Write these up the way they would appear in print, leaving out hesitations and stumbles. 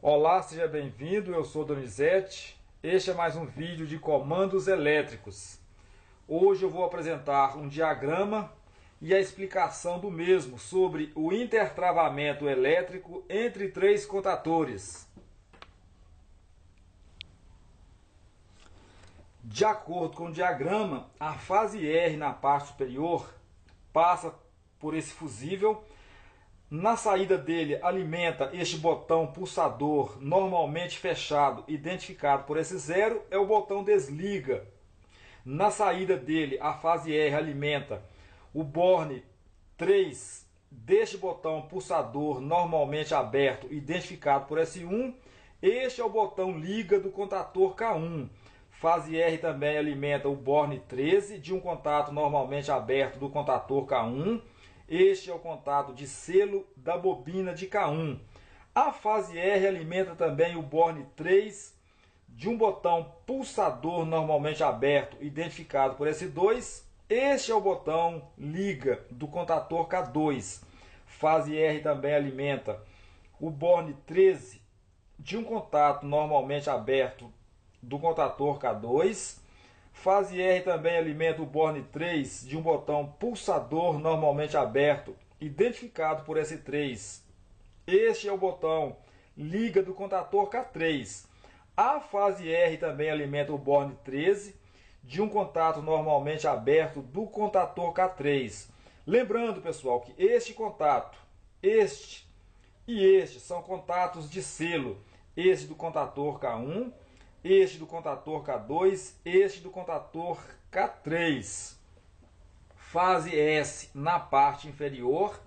Olá, seja bem-vindo, eu sou Donizete. Este é mais um vídeo de comandos elétricos. Hoje eu vou apresentar um diagrama e a explicação do mesmo sobre o intertravamento elétrico entre três contatores. De acordo com o diagrama, a fase R na parte superior passa por esse fusível. Na saída dele alimenta este botão pulsador normalmente fechado, identificado por esse zero, é o botão desliga. Na saída dele, a fase R alimenta o borne 3 deste botão pulsador normalmente aberto, identificado por S1. Este é o botão liga do contator K1. Fase R também alimenta o borne 13 de um contato normalmente aberto do contator K1. Este é o contato de selo da bobina de K1. A fase R alimenta também o borne 3 de um botão pulsador normalmente aberto, identificado por S2. Este é o botão liga do contator K2. Fase R também alimenta o borne 13 de um contato normalmente aberto do contator K2. Fase R também alimenta o borne 3 de um botão pulsador normalmente aberto, identificado por S3. Este é o botão liga do contator K3. A fase R também alimenta o borne 13 de um contato normalmente aberto do contator K3. Lembrando, pessoal, que este contato, este e este são contatos de selo. Este do contator K1, este do contator K2, este do contator K3. Fase S na parte inferior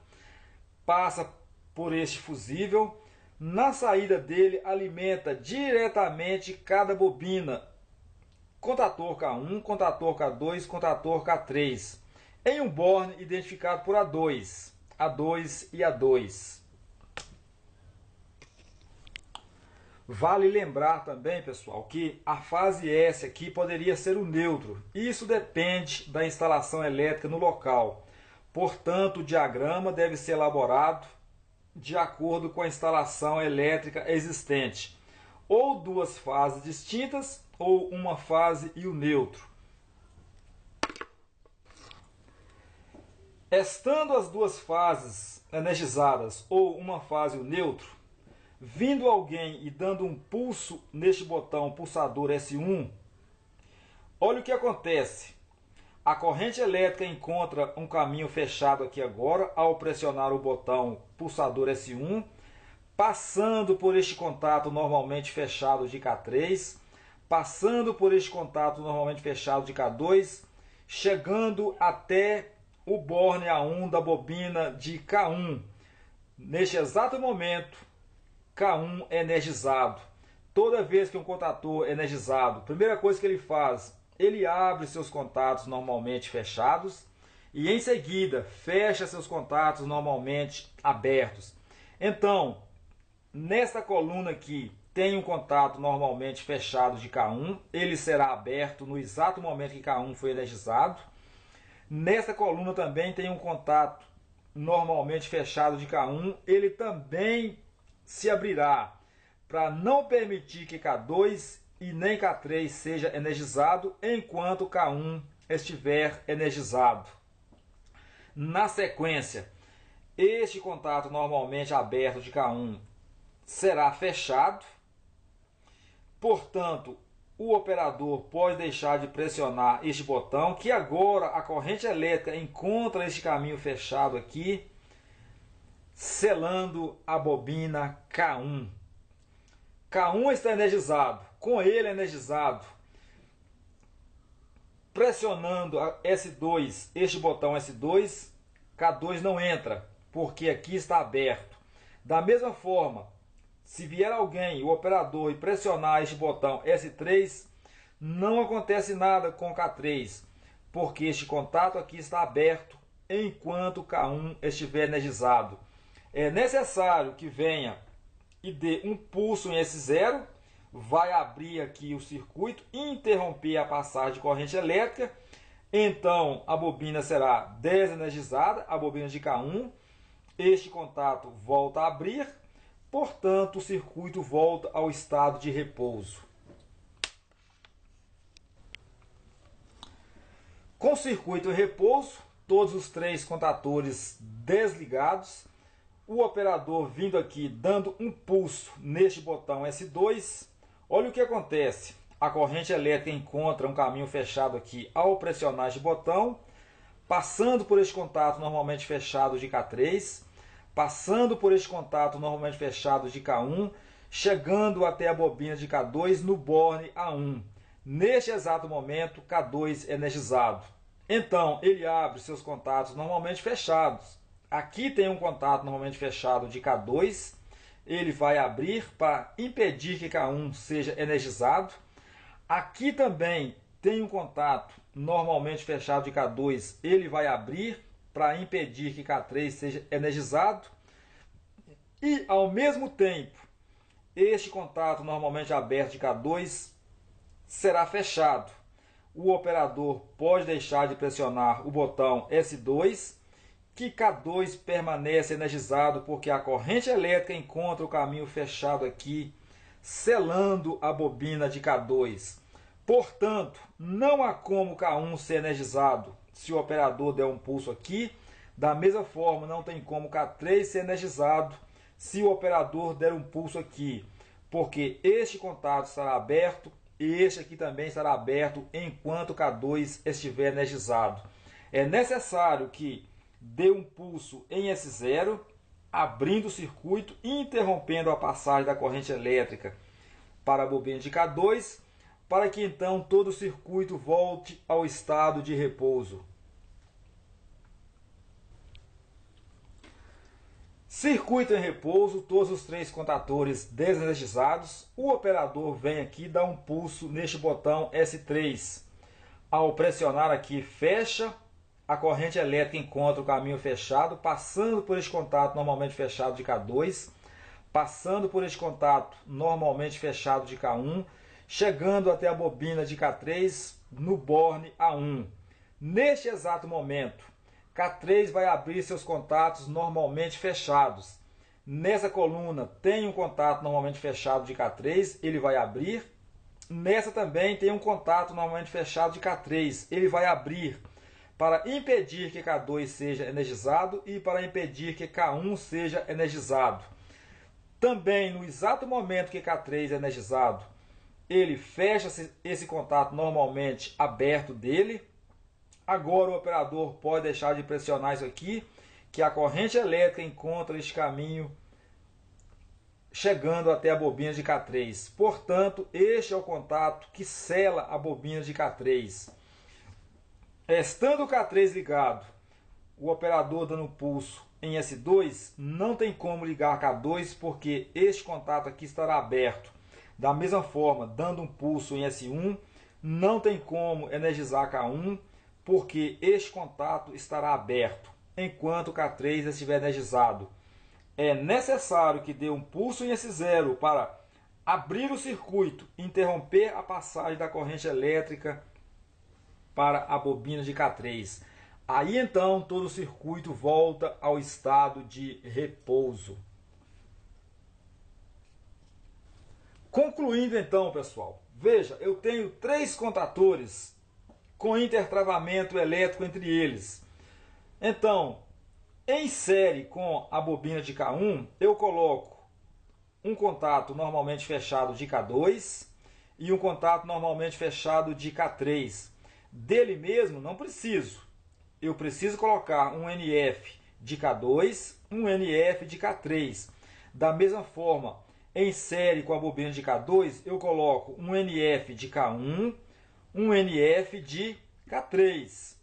passa por este fusível. Na saída dele alimenta diretamente cada bobina. Contator K1, contator K2, contator K3. Em um borne identificado por A2, A2 e A2. Vale lembrar também, pessoal, que a fase S aqui poderia ser o neutro. Isso depende da instalação elétrica no local. Portanto, o diagrama deve ser elaborado de acordo com a instalação elétrica existente. Ou duas fases distintas, ou uma fase e o neutro. Estando as duas fases energizadas, ou uma fase e o neutro, vindo alguém e dando um pulso neste botão pulsador S1, olha o que acontece. A corrente elétrica encontra um caminho fechado aqui agora ao pressionar o botão pulsador S1, passando por este contato normalmente fechado de K3, passando por este contato normalmente fechado de K2, chegando até o borne A1 da bobina de K1. Neste exato momento, K1 é energizado. Toda vez que um contator é energizado, a primeira coisa que ele faz, ele abre seus contatos normalmente fechados e em seguida fecha seus contatos normalmente abertos. Então, nesta coluna aqui tem um contato normalmente fechado de K1, ele será aberto no exato momento que K1 foi energizado. Nesta coluna também tem um contato normalmente fechado de K1, ele também se abrirá para não permitir que K2 e nem K3 seja energizado enquanto K1 estiver energizado. Na sequência, este contato normalmente aberto de K1 será fechado. Portanto, o operador pode deixar de pressionar este botão, que agora a corrente elétrica encontra este caminho fechado aqui, selando a bobina K1. K1 está energizado, com ele energizado, pressionando a S2, este botão S2, K2 não entra, porque aqui está aberto. Da mesma forma, se vier alguém, o operador, e pressionar este botão S3, não acontece nada com K3, porque este contato aqui está aberto enquanto K1 estiver energizado. É necessário que venha e dê um pulso em S0, vai abrir aqui o circuito, interromper a passagem de corrente elétrica, então a bobina será desenergizada, a bobina de K1, este contato volta a abrir, portanto o circuito volta ao estado de repouso. Com o circuito em repouso, todos os 3 contatores desligados, o operador vindo aqui dando um pulso neste botão S2, olha o que acontece. A corrente elétrica encontra um caminho fechado aqui ao pressionar este botão, passando por este contato normalmente fechado de K3, passando por este contato normalmente fechado de K1, chegando até a bobina de K2 no borne A1. Neste exato momento, K2 é energizado. Então, ele abre seus contatos normalmente fechados. Aqui tem um contato normalmente fechado de K2. Ele vai abrir para impedir que K1 seja energizado. Aqui também tem um contato normalmente fechado de K2. Ele vai abrir para impedir que K3 seja energizado. E, ao mesmo tempo, este contato normalmente aberto de K2 será fechado. O operador pode deixar de pressionar o botão S2, que K2 permanece energizado porque a corrente elétrica encontra o caminho fechado aqui, selando a bobina de K2. Portanto, não há como K1 ser energizado se o operador der um pulso aqui. Da mesma forma, não tem como K3 ser energizado se o operador der um pulso aqui, porque este contato estará aberto e este aqui também estará aberto enquanto K2 estiver energizado. É necessário que dê um pulso em S0, abrindo o circuito e interrompendo a passagem da corrente elétrica para a bobina de K2, para que então todo o circuito volte ao estado de repouso. Circuito em repouso, todos os 3 contatores desenergizados. O operador vem aqui e dá um pulso neste botão S3. Ao pressionar aqui, fecha. A corrente elétrica encontra o caminho fechado, passando por este contato normalmente fechado de K2, passando por este contato normalmente fechado de K1, chegando até a bobina de K3 no borne A1. Neste exato momento, K3 vai abrir seus contatos normalmente fechados. Nessa coluna tem um contato normalmente fechado de K3, ele vai abrir. Nessa também tem um contato normalmente fechado de K3, ele vai abrir para impedir que K2 seja energizado e para impedir que K1 seja energizado. Também no exato momento que K3 é energizado, ele fecha esse contato normalmente aberto dele. Agora o operador pode deixar de pressionar isso aqui, que a corrente elétrica encontra este caminho chegando até a bobina de K3. Portanto, este é o contato que sela a bobina de K3. Estando o K3 ligado, o operador dando pulso em S2, não tem como ligar K2 porque este contato aqui estará aberto. Da mesma forma, dando um pulso em S1, não tem como energizar K1, porque este contato estará aberto, enquanto o K3 estiver energizado. É necessário que dê um pulso em S0 para abrir o circuito, interromper a passagem da corrente elétrica para a bobina de K3. Aí então todo o circuito volta ao estado de repouso. Concluindo então, pessoal, veja, eu tenho 3 contatores com intertravamento elétrico entre eles. Então, em série com a bobina de K1, eu coloco um contato normalmente fechado de K2 e um contato normalmente fechado de K3. Dele mesmo não preciso. Eu preciso colocar um NF de K2, um NF de K3. Da mesma forma, em série com a bobina de K2, eu coloco um NF de K1, um NF de K3.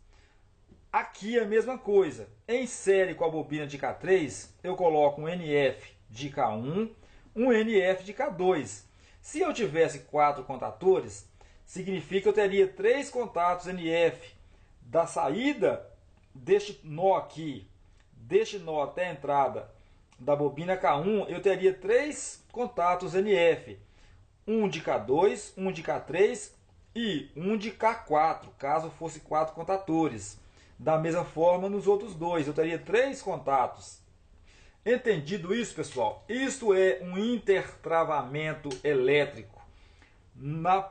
Aqui é a mesma coisa. Em série com a bobina de K3, eu coloco um NF de K1, um NF de K2. Se eu tivesse 4 contatores, significa que eu teria 3 contatos NF da saída deste nó aqui, deste nó até a entrada da bobina K1, eu teria 3 contatos NF. Um de K2, um de K3 e um de K4, caso fosse 4 contatores. Da mesma forma, nos outros dois, eu teria 3 contatos. Entendido isso, pessoal? Isto é um intertravamento elétrico. Na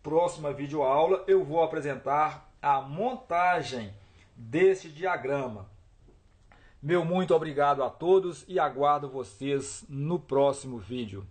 próxima videoaula eu vou apresentar a montagem deste diagrama. Meu muito obrigado a todos e aguardo vocês no próximo vídeo.